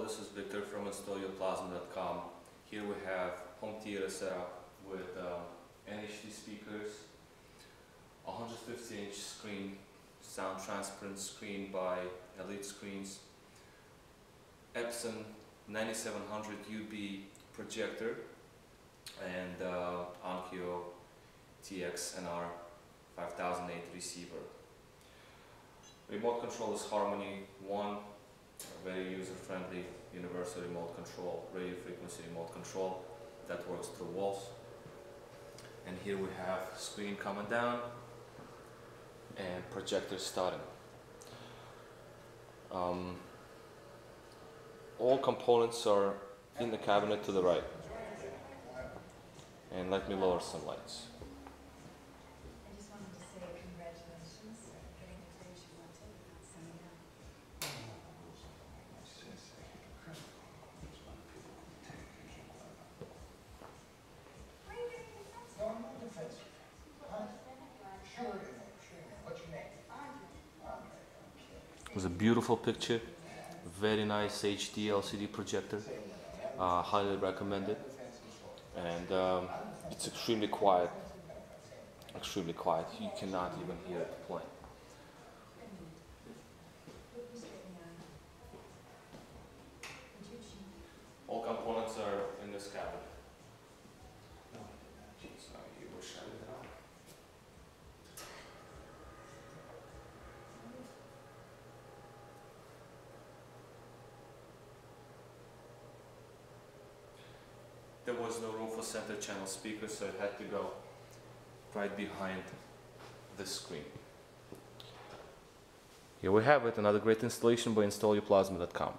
this is Victor from InstallYourPlasma.com. Here we have home theater setup with NHD speakers, 150-inch screen, sound transparent screen by Elite Screens, Epson 9700 UB projector, and Onkyo TX-NR 5008 receiver. Remote control is Harmony 1, a very user-friendly universal remote control, radio frequency remote control that works through walls. And here we have screen coming down and projector starting. All components are in the cabinet to the right. And let me lower some lights. I just wanted to say congratulations on getting the place you wanted without signing up. It was a beautiful picture, very nice HD LCD projector, highly recommended, and it's extremely quiet, you cannot even hear it playing. All components are in this cabinet. So you will shut it down. There was no room for center channel speakers, so I had to go right behind this screen. Here we have it, another great installation by InstallYourPlasma.com.